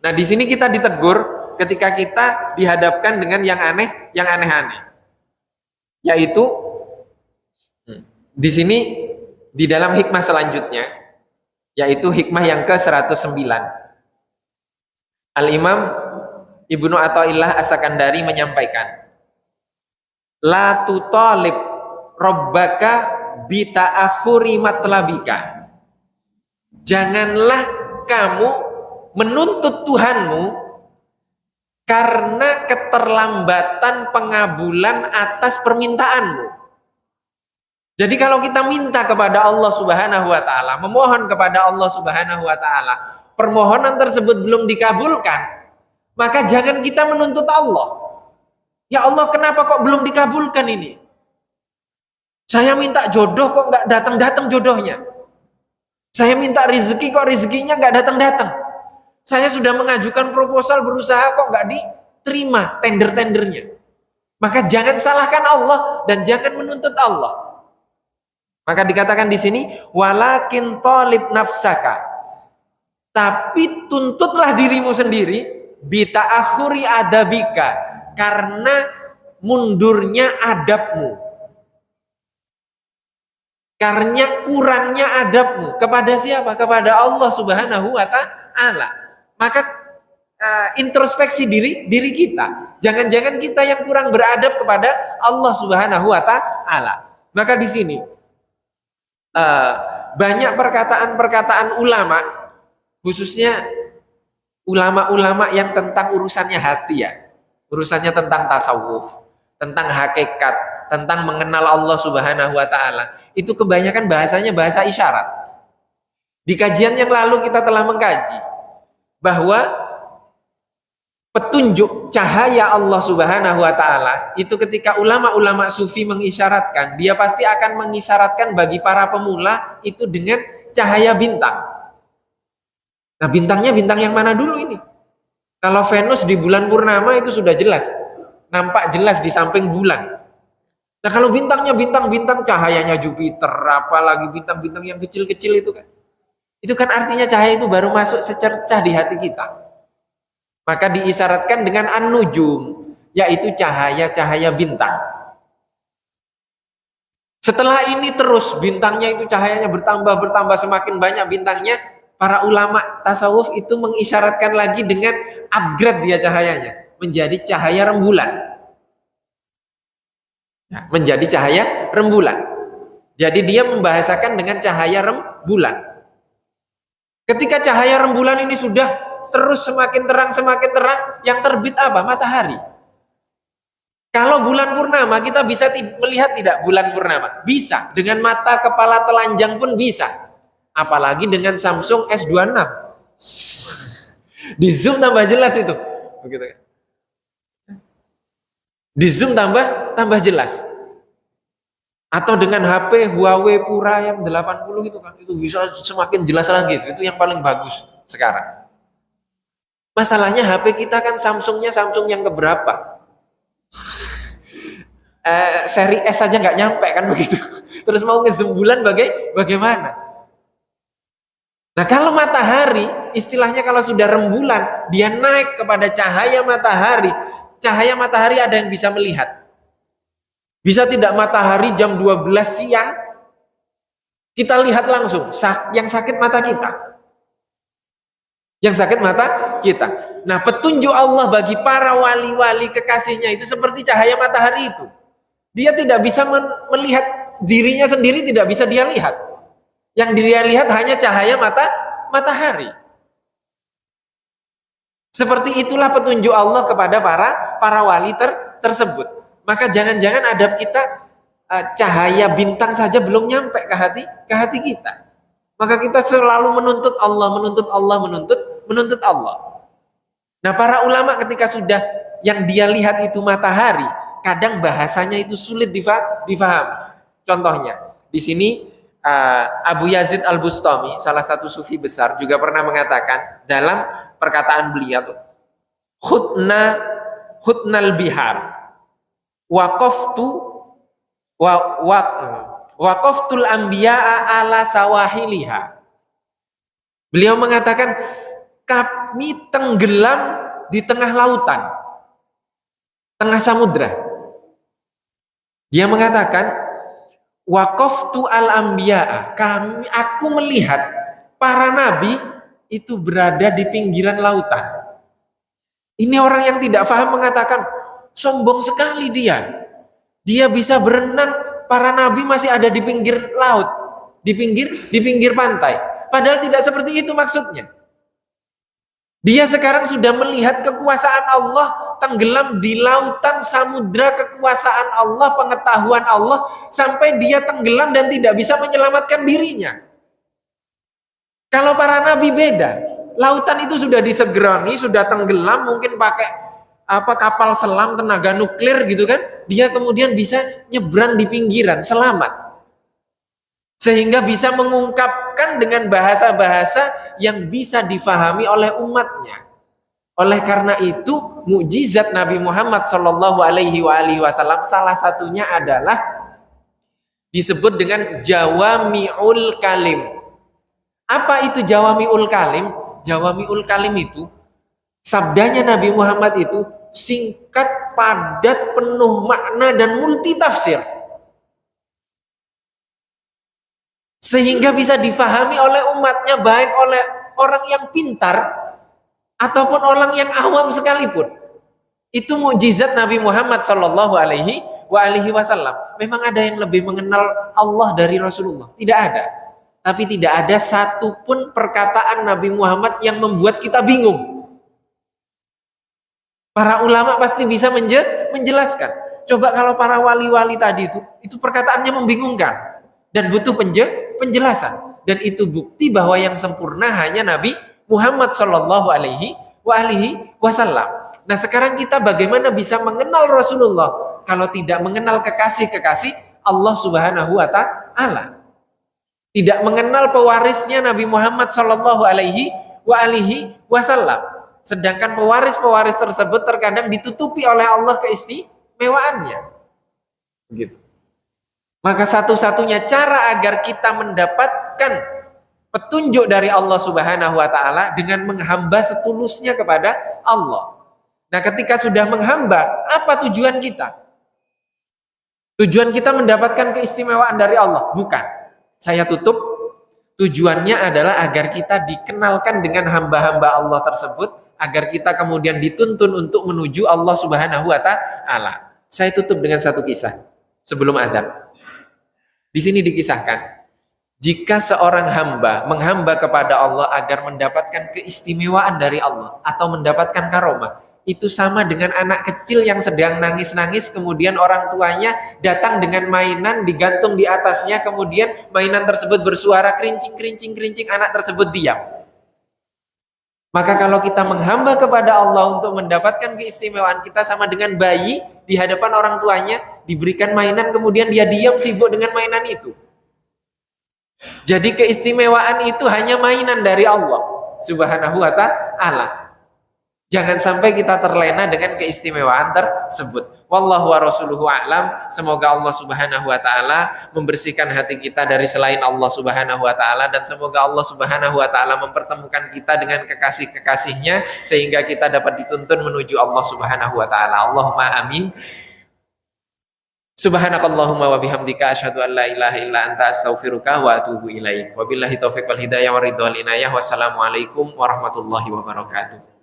Nah, di sini kita ditegur ketika kita dihadapkan dengan yang aneh-aneh. Yaitu di sini di dalam hikmah selanjutnya, yaitu hikmah yang ke-109. Al-Imam Ibnu Athaillah As-Sakandari menyampaikan, la tutalib rabbaka bita'akhuri matlabika. Janganlah kamu menuntut Tuhanmu karena keterlambatan pengabulan atas permintaanmu. Jadi kalau kita minta kepada Allah Subhanahu wa taala, memohon kepada Allah Subhanahu wa taala, permohonan tersebut belum dikabulkan, maka jangan kita menuntut Allah. Ya Allah, kenapa kok belum dikabulkan ini? Saya minta jodoh kok nggak datang-datang jodohnya. Saya minta rezeki kok rezekinya nggak datang-datang. Saya sudah mengajukan proposal, berusaha kok nggak diterima tender-tendernya. Maka jangan salahkan Allah dan jangan menuntut Allah. Maka dikatakan di sini, walakin talib nafsaka. Tapi tuntutlah dirimu sendiri, bita'akhuri adabika, karena mundurnya adabmu. Karena kurangnya adabmu. Kepada siapa? Kepada Allah Subhanahu wa ta'ala. Maka introspeksi diri kita. Jangan-jangan kita yang kurang beradab kepada Allah Subhanahu wa ta'ala. Maka di sini banyak perkataan-perkataan ulama, khususnya ulama-ulama yang tentang urusannya hati ya, urusannya tentang tasawuf, tentang hakikat, tentang mengenal Allah Subhanahu wa taala. Itu kebanyakan bahasanya bahasa isyarat. Di kajian yang lalu kita telah mengkaji bahwa petunjuk cahaya Allah Subhanahu wa taala itu ketika ulama-ulama sufi mengisyaratkan, dia pasti akan mengisyaratkan bagi para pemula itu dengan cahaya bintang. Nah, bintangnya bintang yang mana dulu ini? Kalau Venus di bulan purnama itu sudah jelas, nampak jelas di samping bulan. Nah, kalau bintangnya bintang-bintang cahayanya Jupiter, apalagi bintang-bintang yang kecil-kecil itu kan artinya cahaya itu baru masuk secercah di hati kita. Maka diisyaratkan dengan an-nujum, yaitu cahaya-cahaya bintang. Setelah ini terus bintangnya itu cahayanya bertambah semakin banyak bintangnya, para ulama tasawuf itu mengisyaratkan lagi dengan upgrade dia cahayanya menjadi cahaya rembulan. Nah, menjadi cahaya rembulan. Jadi dia membahasakan dengan cahaya rembulan. Ketika cahaya rembulan ini sudah terus semakin terang, yang terbit apa? Matahari. Kalau bulan purnama kita bisa melihat tidak bulan purnama? Bisa, dengan mata kepala telanjang pun bisa. Apalagi dengan Samsung S26. Di zoom tambah jelas itu. Begitu kan? Di zoom tambah jelas. Atau dengan HP Huawei Pura yang 80 itu kan, itu bisa semakin jelas lagi. Itu yang paling bagus sekarang. Masalahnya HP kita kan Samsung yang keberapa? Seri S saja nggak nyampe kan begitu. Terus mau ngezoom bulan bagaimana? Nah, kalau matahari, istilahnya kalau sudah rembulan, dia naik kepada cahaya matahari. Cahaya matahari ada yang bisa melihat. Bisa tidak matahari jam 12 siang, kita lihat langsung, yang sakit mata kita. Yang sakit mata kita. Nah, petunjuk Allah bagi para wali-wali kekasihnya itu seperti cahaya matahari itu. Dia tidak bisa melihat dirinya sendiri, tidak bisa dia lihat. Yang dia lihat hanya cahaya matahari. Seperti itulah petunjuk Allah kepada para wali tersebut. Maka jangan-jangan adab kita cahaya bintang saja belum nyampe ke hati kita. Maka kita selalu menuntut Allah. Nah, para ulama ketika sudah yang dia lihat itu matahari, kadang bahasanya itu sulit difahami. Contohnya, di sini Abu Yazid Al-Bustami, salah satu sufi besar, juga pernah mengatakan dalam perkataan beliau, khutnal bihar, waqaftul anbiya'a ala sawahiliha. Beliau mengatakan, kami tenggelam di tengah lautan, tengah samudra. Dia mengatakan, waqaftu al-anbiya'a, aku melihat para nabi itu berada di pinggiran lautan. Ini orang yang tidak paham mengatakan, sombong sekali dia. Dia bisa berenang, para nabi masih ada di pinggir laut, di pinggir pantai. Padahal tidak seperti itu maksudnya. Dia sekarang sudah melihat kekuasaan Allah tenggelam di lautan samudra, kekuasaan Allah, pengetahuan Allah, sampai dia tenggelam dan tidak bisa menyelamatkan dirinya. Kalau para nabi beda, lautan itu sudah disegerangi, sudah tenggelam, mungkin pakai kapal selam tenaga nuklir gitu kan, dia kemudian bisa nyebrang di pinggiran selamat. Sehingga bisa mengungkapkan dengan bahasa-bahasa yang bisa difahami oleh umatnya. Oleh karena itu, mukjizat Nabi Muhammad Shallallahu Alaihi Wasallam salah satunya adalah disebut dengan jawami'ul kalim. Apa itu jawami'ul kalim? Jawami'ul kalim itu sabdanya Nabi Muhammad itu singkat, padat, penuh makna dan multi tafsir. Sehingga bisa difahami oleh umatnya, baik oleh orang yang pintar ataupun orang yang awam sekalipun. Itu mukjizat Nabi Muhammad Shallallahu Alaihi Wasallam. Memang ada yang lebih mengenal Allah dari Rasulullah? Tidak ada. Tapi tidak ada satupun perkataan Nabi Muhammad yang membuat kita bingung. Para ulama pasti bisa menjelaskan. Coba kalau para wali-wali tadi itu perkataannya membingungkan dan butuh penjelasan. Dan itu bukti bahwa yang sempurna hanya Nabi Muhammad Shallallahu Alaihi Wasallam. Nah, sekarang kita bagaimana bisa mengenal Rasulullah kalau tidak mengenal kekasih-kekasih Allah Subhanahu wa Ta'ala? Tidak mengenal pewarisnya Nabi Muhammad Shallallahu Alaihi Wasallam. Sedangkan pewaris-pewaris tersebut terkadang ditutupi oleh Allah keistimewaannya. Gitu. Maka satu-satunya cara agar kita mendapatkan petunjuk dari Allah Subhanahu wa Ta'ala dengan menghamba setulusnya kepada Allah. Nah, ketika sudah menghamba, apa tujuan kita? Tujuan kita mendapatkan keistimewaan dari Allah? Bukan. Saya tutup. Tujuannya adalah agar kita dikenalkan dengan hamba-hamba Allah tersebut, agar kita kemudian dituntun untuk menuju Allah Subhanahu wa Ta'ala. Saya tutup dengan satu kisah sebelum adzan. Di sini dikisahkan, jika seorang hamba menghamba kepada Allah agar mendapatkan keistimewaan dari Allah atau mendapatkan karomah, itu sama dengan anak kecil yang sedang nangis-nangis, kemudian orang tuanya datang dengan mainan digantung di atasnya, kemudian mainan tersebut bersuara kerincing, anak tersebut diam. Maka kalau kita menghamba kepada Allah untuk mendapatkan keistimewaan, kita sama dengan bayi di hadapan orang tuanya, diberikan mainan kemudian dia diam sibuk dengan mainan itu. Jadi keistimewaan itu hanya mainan dari Allah Subhanahu wa Ta'ala. Jangan sampai kita terlena dengan keistimewaan tersebut. Wallahu wa rasuluhu a'lam. Semoga Allah Subhanahu wa Ta'ala membersihkan hati kita dari selain Allah Subhanahu wa Ta'ala, dan semoga Allah Subhanahu wa Ta'ala mempertemukan kita dengan kekasih-kekasihnya sehingga kita dapat dituntun menuju Allah Subhanahu wa Ta'ala. Allahumma amin. Subhanakallahumma wa bihamdika asyhadu an la ilaha illa anta astaghfiruka wa atubu ilaik. Wabillahi taufiq wal hidayah wa ridha wal inayah. Wassalamualaikum warahmatullahi wabarakatuh.